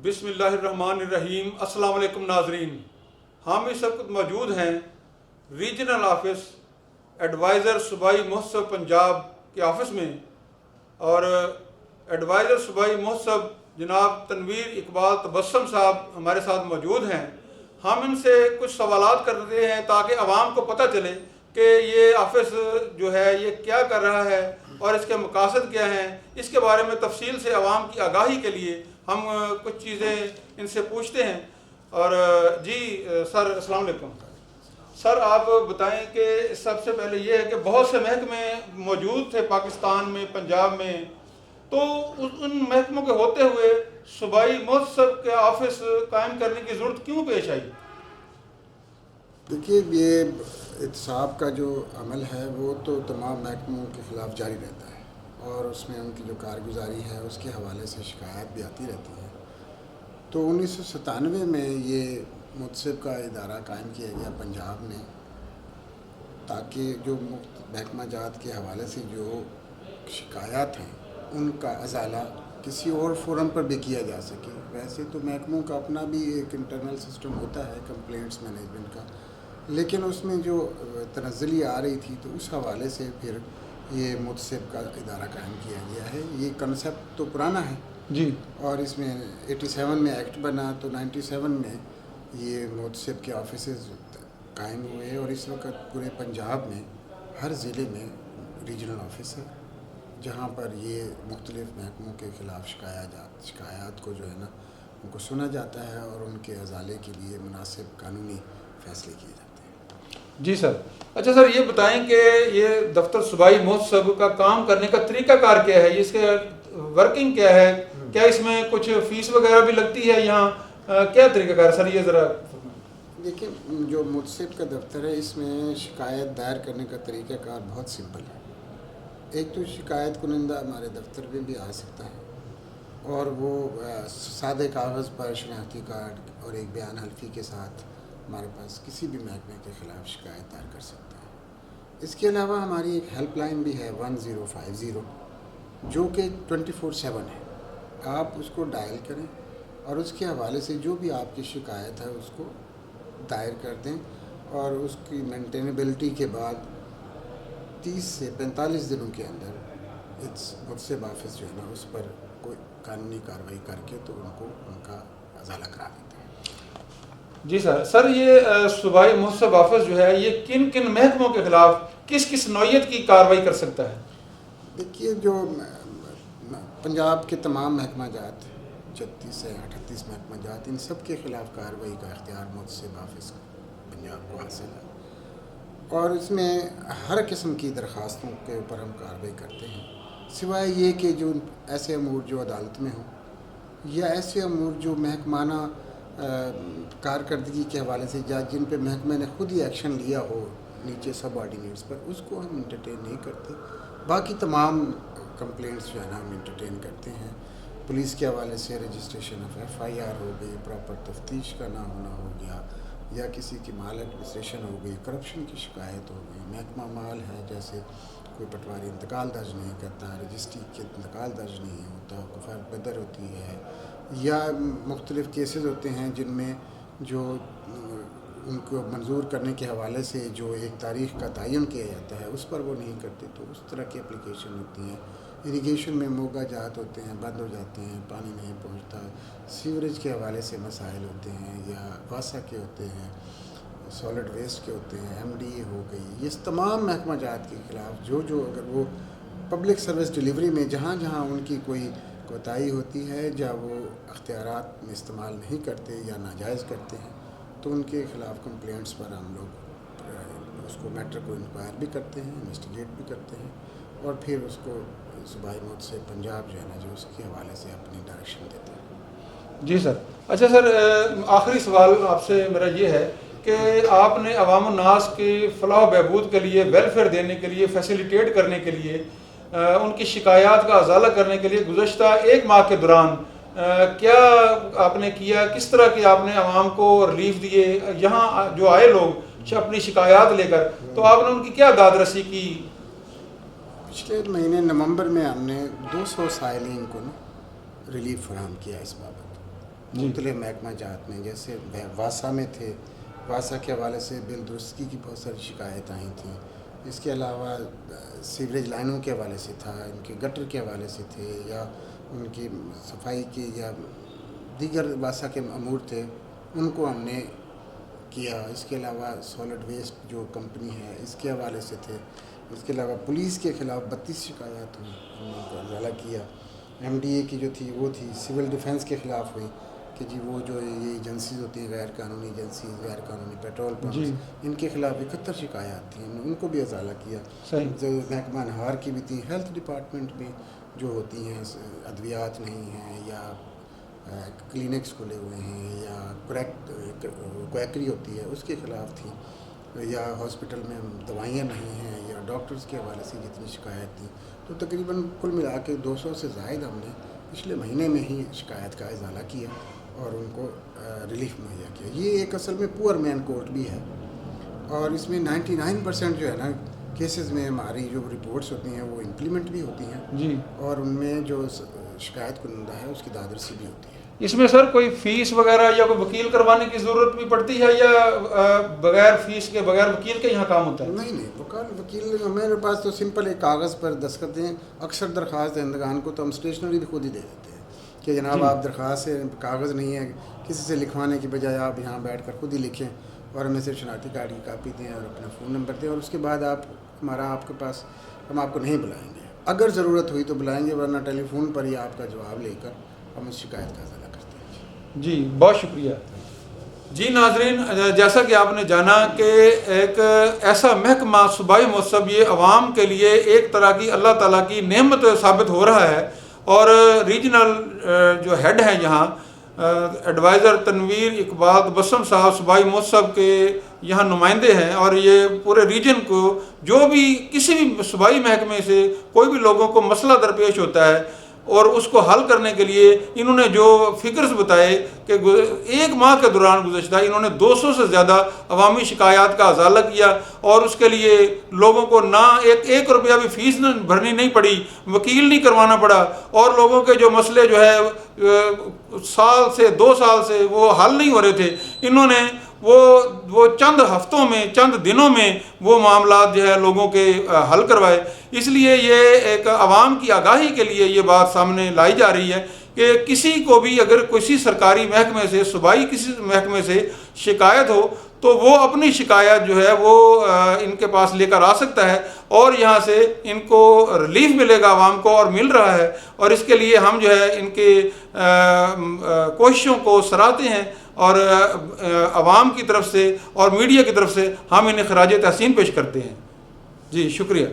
بسم اللہ الرحمن الرحیم۔ السلام علیکم ناظرین، ہم اس وقت موجود ہیں ریجنل آفس ایڈوائزر صوبائی مہذب پنجاب کے آفس میں، اور ایڈوائزر صوبائی مہذب جناب تنویر اقبال تبسم صاحب ہمارے ساتھ موجود ہیں۔ ہم ان سے کچھ سوالات کرتے ہیں تاکہ عوام کو پتہ چلے کہ یہ آفس جو ہے یہ کیا کر رہا ہے اور اس کے مقاصد کیا ہیں۔ اس کے بارے میں تفصیل سے عوام کی آگاہی کے لیے ہم کچھ چیزیں ان سے پوچھتے ہیں۔ اور جی سر، السلام علیکم سر، آپ بتائیں کہ سب سے پہلے یہ ہے کہ بہت سے محکمے موجود تھے پاکستان میں، پنجاب میں، تو ان محکموں کے ہوتے ہوئے صوبائی مہذب کے آفس قائم کرنے کی ضرورت کیوں پیش آئی؟ دیکھیے، یہ احتساب کا جو عمل ہے وہ تو تمام محکموں کے خلاف جاری رہتا ہے، اور اس میں ان کی جو کارگزاری ہے اس کے حوالے سے شکایات بھی آتی رہتی ہیں۔ تو 1997 میں یہ متسب کا ادارہ قائم کیا گیا پنجاب میں، تاکہ جو محکمہ جات کے حوالے سے جو شکایات ہیں ان کا ازالہ کسی اور فورم پر بھی کیا جا سکے۔ ویسے تو محکموں کا اپنا بھی ایک انٹرنل سسٹم ہوتا ہے کمپلینٹس مینجمنٹ کا، لیکن اس میں جو تنزلی آ رہی تھی تو اس حوالے سے پھر یہ متسب کا ادارہ قائم کیا گیا ہے۔ یہ کنسیپٹ تو پرانا ہے جی، اور اس میں 87 میں ایکٹ بنا، تو 97 میں یہ متسب کے آفیسز قائم ہوئے، اور اس وقت پورے پنجاب میں ہر ضلع میں ریجنل آفس ہے جہاں پر یہ مختلف محکموں کے خلاف شکایات کو جو ہے نا ان کو سنا جاتا ہے اور ان کے ازالے کے لیے مناسب قانونی فیصلے کیے جاتے ہیں۔ جی سر۔ اچھا سر، یہ بتائیں کہ یہ دفتر صوبائی مہذب کا کام کرنے کا طریقہ کار کیا ہے، اس کے ورکنگ کیا ہے؟ کیا اس میں کچھ فیس وغیرہ بھی لگتی ہے یہاں کیا طریقہ کار سر؟ یہ ذرا دیکھیں، جو متسب کا دفتر ہے اس میں شکایت دائر کرنے کا طریقہ کار بہت سمپل ہے۔ ایک تو شکایت کنندہ ہمارے دفتر میں بھی آ سکتا ہے، اور وہ سادے کاغذ پر شناختی کارڈ اور ایک بیان حلفی کے ساتھ ہمارے پاس کسی بھی محکمے کے خلاف شکایت دائر کر سکتا ہے۔ اس کے علاوہ ہماری ایک ہیلپ لائن بھی ہے 1050، جو کہ 24/7 ہے۔ آپ اس کو ڈائل کریں اور اس کے حوالے سے جو بھی آپ کی شکایت ہے اس کو دائر کر دیں، اور اس کی مینٹینیبلٹی کے بعد 30 سے 45 دنوں کے اندر متسب آفس جو ہے نا اس پر کوئی قانونی کارروائی کر کے تو ان کا ازالہ کرا دیتا ہے۔ جی سر۔ سر، یہ صوبائی مہذب آفس جو ہے یہ کن کن محکموں کے خلاف کس کس نوعیت کی کارروائی کر سکتا ہے؟ دیکھیے، جو پنجاب کے تمام محکمہ جات 36 سے 38 محکمہ جات، ان سب کے خلاف کارروائی کا اختیار متسب آفس پنجاب کو حاصل ہے، اور اس میں ہر قسم کی درخواستوں کے اوپر ہم کارروائی کرتے ہیں، سوائے یہ کہ جو ایسے امور جو عدالت میں ہوں یا ایسے امور جو محکمانہ کارکردگی کے حوالے سے جن پہ محکمے نے خود ہی ایکشن لیا ہو نیچے سب آرڈینیٹس پر، اس کو ہم انٹرٹین نہیں کرتے۔ باقی تمام کمپلینٹس جو ہے نا ہم انٹرٹین کرتے ہیں۔ پولیس کے حوالے سے رجسٹریشن آف FIR ہو گئی، پراپر تفتیش کا نہ ہونا ہو گیا، یا کسی کی مال ایڈمنسٹریشن ہو گئی، کرپشن کی شکایت ہو گئی، محکمہ مال ہے جیسے کوئی پٹواری انتقال درج نہیں کرتا، رجسٹری کے انتقال درج نہیں ہوتا، کفایت بدر ہوتی ہے، یا مختلف کیسز ہوتے ہیں جن میں جو ان کو منظور کرنے کے حوالے سے جو ایک تاریخ کا تعین کیا جاتا ہے اس پر وہ نہیں کرتے، تو اس طرح کی اپلیکیشن ہوتی ہیں۔ اریگیشن میں موگا جات ہوتے ہیں، بند ہو جاتے ہیں، پانی نہیں پہنچتا، سیوریج کے حوالے سے مسائل ہوتے ہیں، یا واسا کے ہوتے ہیں، سالڈ ویسٹ کے ہوتے ہیں، MDA ہو گئی، یہ تمام محکمہ جات کے خلاف جو اگر وہ پبلک سروس ڈیلیوری میں جہاں جہاں ان کی کوئی کوتاہی ہوتی ہے، یا وہ اختیارات میں استعمال نہیں کرتے یا ناجائز کرتے ہیں، تو ان کے خلاف کمپلینٹس پر ہم لوگ اس کو میٹر کو انکوائر بھی کرتے ہیں، انویسٹیگیٹ بھی کرتے ہیں، اور پھر اس کو صوبائی مہذب پنجاب جو ہے نا جو اس کے حوالے سے اپنی ڈائریکشن دیتے ہیں۔ جی سر۔ اچھا سر، آخری سوال آپ سے میرا یہ ہے کہ آپ نے عوام الناس کی فلاح و بہبود کے لیے، ویلفیئر دینے کے لیے، فیسیلیٹیٹ کرنے کے لیے، ان کی شکایات کا ازالہ کرنے کے لیے گزشتہ 1 ماہ کے دوران کیا آپ نے کیا؟ کس طرح کی آپ نے عوام کو ریلیف دیے؟ یہاں جو آئے لوگ اپنی شکایات لے کر، تو آپ نے ان کی کیا داد رسی کی؟ پچھلے مہینے نومبر میں ہم نے 200 سائلین کو ریلیف فراہم کیا اس بابت، مختلف محکمہ جات میں، جیسے واسا میں تھے، واسا کے حوالے سے بل درستگی کی بہت ساری شکایت آئی تھیں. اس کے علاوہ سیوریج لائنوں کے حوالے سے تھا، ان کے گٹر کے حوالے سے تھے، یا ان کی صفائی کی یا دیگر واسا کے امور تھے، ان کو ہم نے کیا. اس کے علاوہ سالڈ ویسٹ جو کمپنی ہے اس کے حوالے سے تھے. اس کے علاوہ پولیس کے خلاف 32 شکایات ہوئی، ہم نے ان کو ازالہ کیا. ایم ڈی اے کی جو تھی وہ تھی، سول ڈیفنس کے خلاف ہوئی کہ جی وہ جو یہ ایجنسیز ہوتی ہیں غیر قانونی ایجنسیز، غیر قانونی پیٹرول پمپس، ان کے خلاف 71 شکایات تھیں، ہم نے ان کو بھی ازالہ کیا. جو محکمہ انہار کی بھی تھی، ہیلتھ ڈپارٹمنٹ میں جو ہوتی ہیں ادویات نہیں ہیں یا کلینکس کھلے ہوئے ہیں یا کویکری ہوتی ہے اس کے خلاف تھی، یا ہاسپٹل میں دوائیاں نہیں ہیں یا ڈاکٹرز کے حوالے سے جتنی شکایت تھی، تو تقریباً کل ملا کے 200 سے زائد ہم نے پچھلے مہینے میں ہی شکایت کا ازالہ کیا اور ان کو ریلیف مہیا کیا. یہ ایک اصل میں پور مین کورٹ بھی ہے، اور اس میں 99% جو ہے نا کیسز میں ہماری جو رپورٹس ہوتی ہیں وہ امپلیمنٹ بھی ہوتی ہیں، اور ان میں جو شکایت کنندہ ہے اس کی دادرسی بھی ہوتی ہے. اس میں سر کوئی فیس وغیرہ یا کوئی وکیل کروانے کی ضرورت بھی پڑتی ہے یا بغیر فیس کے بغیر وکیل کے یہاں کام ہوتا ہے؟ نہیں، وکیل ہمارے پاس تو سمپل ایک کاغذ پر دستخط دیں. اکثر درخواست دہندگان کو تو ہم اسٹیشنری بھی خود ہی دے دیتے ہیں کہ جناب آپ درخواست سے کاغذ نہیں ہے، کسی سے لکھوانے کی بجائے آپ یہاں بیٹھ کر خود ہی لکھیں اور ہمیں صرف شناختی کارڈ کی کاپی دیں اور اپنا فون نمبر دیں، اور اس کے بعد آپ کے پاس ہم آپ کو نہیں بلائیں گے. اگر ضرورت ہوئی تو بلائیں گے، ورنہ ٹیلی فون پر ہی آپ کا جواب لے کر ہم اس شکایت کا ازالہ کرتے ہیں. جی بہت شکریہ. جی ناظرین، جیسا کہ آپ نے جانا کہ ایک ایسا محکمہ صوبائی مصب یہ عوام کے لیے ایک طرح کی اللہ تعالیٰ کی نعمت ثابت ہو رہا ہے، اور ریجنل جو ہیڈ ہیں یہاں ایڈوائزر تنویر اقبال تبسم صاحب صوبائی مصب کے یہاں نمائندے ہیں، اور یہ پورے ریجن کو جو بھی کسی بھی صوبائی محکمے سے کوئی بھی لوگوں کو مسئلہ درپیش ہوتا ہے اور اس کو حل کرنے کے لیے انہوں نے جو فگرز بتائے کہ ایک ماہ کے دوران گزشتہ انہوں نے 200 سے زیادہ عوامی شکایات کا ازالہ کیا، اور اس کے لیے لوگوں کو نہ ایک روپیہ بھی فیس بھرنی نہیں پڑی، وکیل نہیں کروانا پڑا، اور لوگوں کے جو مسئلے جو ہے سال سے 2 سال سے وہ حل نہیں ہو رہے تھے، انہوں نے وہ چند ہفتوں میں چند دنوں میں وہ معاملات جو ہے لوگوں کے حل کروائے. اس لیے یہ ایک عوام کی آگاہی کے لیے یہ بات سامنے لائی جا رہی ہے کہ کسی کو بھی اگر کسی سرکاری محکمے سے صوبائی کسی محکمے سے شکایت ہو تو وہ اپنی شکایت جو ہے وہ ان کے پاس لے کر آ سکتا ہے، اور یہاں سے ان کو ریلیف ملے گا عوام کو، اور مل رہا ہے. اور اس کے لیے ہم جو ہے ان کے کوششوں کو سراہتے ہیں، اور عوام کی طرف سے اور میڈیا کی طرف سے ہم انہیں خراج تحسین پیش کرتے ہیں. جی شکریہ.